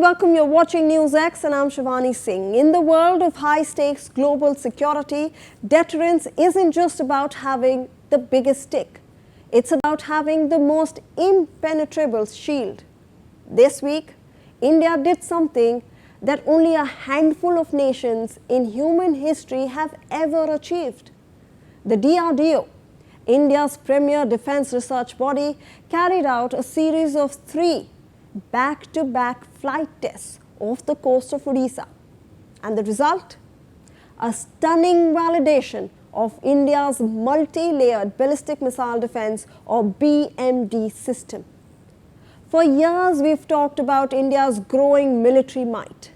welcome. You're watching NewsX and I'm Shivani Singh. In the world of high-stakes global security, deterrence isn't just about having the biggest stick. It's about having the most impenetrable shield. This week, India did something that only a handful of nations in human history have ever achieved. The DRDO, India's premier defense research body, carried out a series of 3 back-to-back flight tests off the coast of Odisha. And the result? A stunning validation of India's multi-layered ballistic missile defense or BMD system. For years, we've talked about India's growing military might.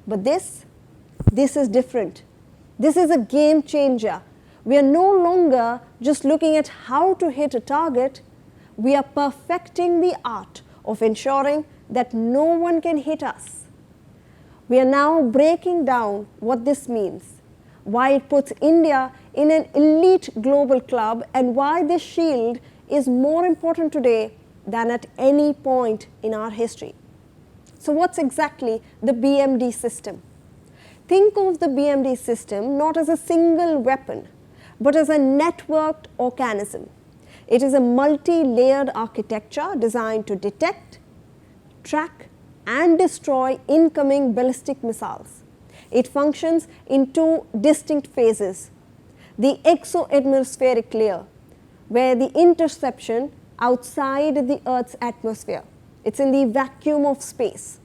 But this is different. This is a game changer. We are no longer just looking at how to hit a target. We are perfecting the art of ensuring that no one can hit us. We are now breaking down what this means, why it puts India in an elite global club, and why this shield is more important today than at any point in our history. So what's exactly the BMD system? Think of the BMD system not as a single weapon, but as a networked organism. It is a multi-layered architecture designed to detect, track, and destroy incoming ballistic missiles. It functions in 2 distinct phases. The exo-atmospheric layer, where the interception outside the Earth's atmosphere. It's in the vacuum of space.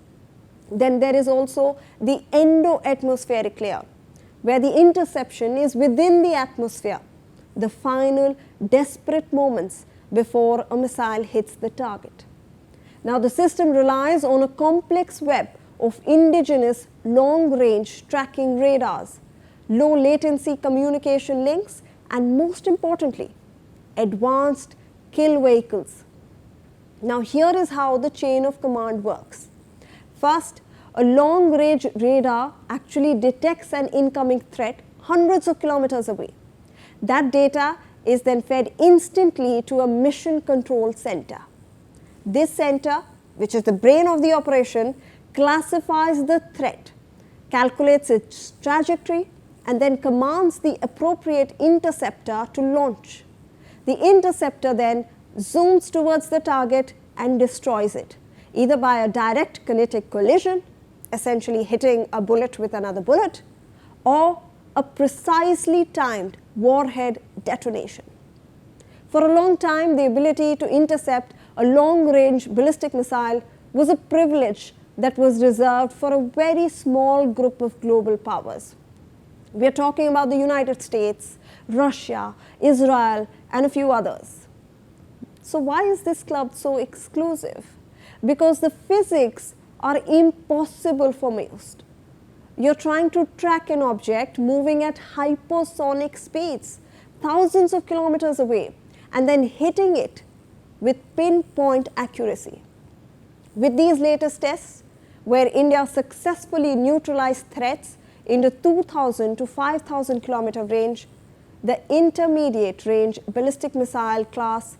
Then there is also the endo-atmospheric layer, where the interception is within the atmosphere, the final desperate moments before a missile hits the target. Now, the system relies on a complex web of indigenous long-range tracking radars, low-latency communication links, and most importantly, advanced kill vehicles. Now, here is how the chain of command works. First, a long-range radar actually detects an incoming threat hundreds of kilometers away. That data is then fed instantly to a mission control center. This center, which is the brain of the operation, classifies the threat, calculates its trajectory, and then commands the appropriate interceptor to launch. The interceptor then zooms towards the target and destroys it, either by a direct kinetic collision, essentially hitting a bullet with another bullet, or a precisely timed warhead detonation. For a long time, the ability to intercept a long-range ballistic missile was a privilege that was reserved for a very small group of global powers. We are talking about the United States, Russia, Israel, and a few others. So why is this club so exclusive? Because the physics are impossible for most. You're trying to track an object moving at hypersonic speeds, thousands of kilometers away, and then hitting it with pinpoint accuracy. With these latest tests, where India successfully neutralized threats in the 2,000 to 5,000 kilometer range, the intermediate range ballistic missile class,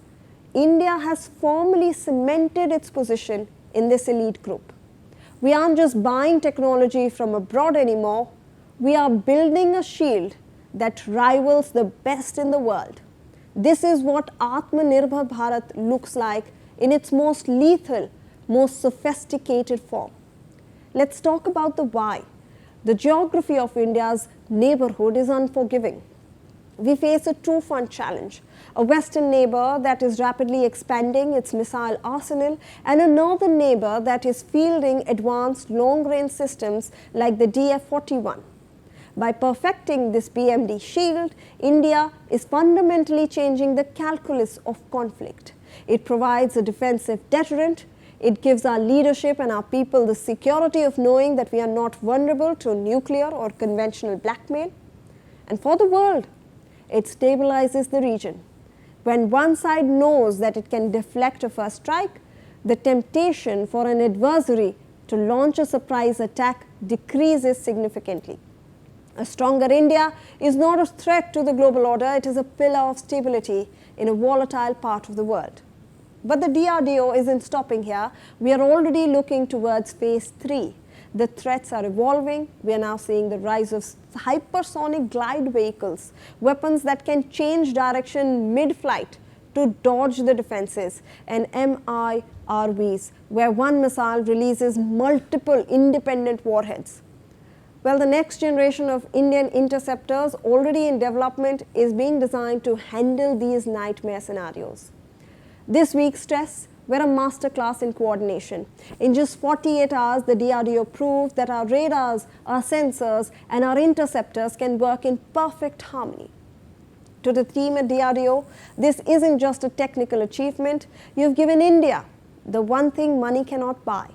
India has formally cemented its position in this elite group. We aren't just buying technology from abroad anymore, we are building a shield that rivals the best in the world. This is what Atmanirbhar Bharat looks like in its most lethal, most sophisticated form. Let's talk about the why. The geography of India's neighborhood is unforgiving. We face a two-front challenge, a western neighbor that is rapidly expanding its missile arsenal, and a northern neighbor that is fielding advanced long-range systems like the DF-41. By perfecting this BMD shield, India is fundamentally changing the calculus of conflict. It provides a defensive deterrent. It gives our leadership and our people the security of knowing that we are not vulnerable to nuclear or conventional blackmail. And for the world, it stabilizes the region. When one side knows that it can deflect a first strike, the temptation for an adversary to launch a surprise attack decreases significantly. A stronger India is not a threat to the global order, it is a pillar of stability in a volatile part of the world. But the DRDO isn't stopping here. We are already looking towards phase 3. The threats are evolving. We are now seeing the rise of hypersonic glide vehicles, weapons that can change direction mid-flight to dodge the defenses, and MIRVs, where one missile releases multiple independent warheads. Well, the next generation of Indian interceptors already in development is being designed to handle these nightmare scenarios. This week's tests were a masterclass in coordination. In just 48 hours, the DRDO proved that our radars, our sensors, and our interceptors can work in perfect harmony. To the team at DRDO, this isn't just a technical achievement. You've given India the one thing money cannot buy,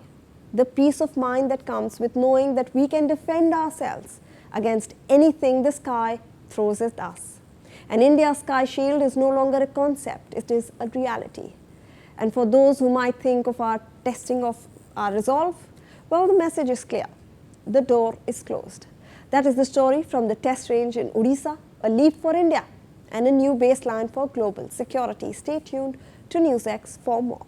the peace of mind that comes with knowing that we can defend ourselves against anything the sky throws at us. And India's Sky Shield is no longer a concept, it is a reality. And for those who might think of our testing of our resolve, well, the message is clear. The door is closed. That is the story from the test range in Odisha, a leap for India and a new baseline for global security. Stay tuned to NewsX for more.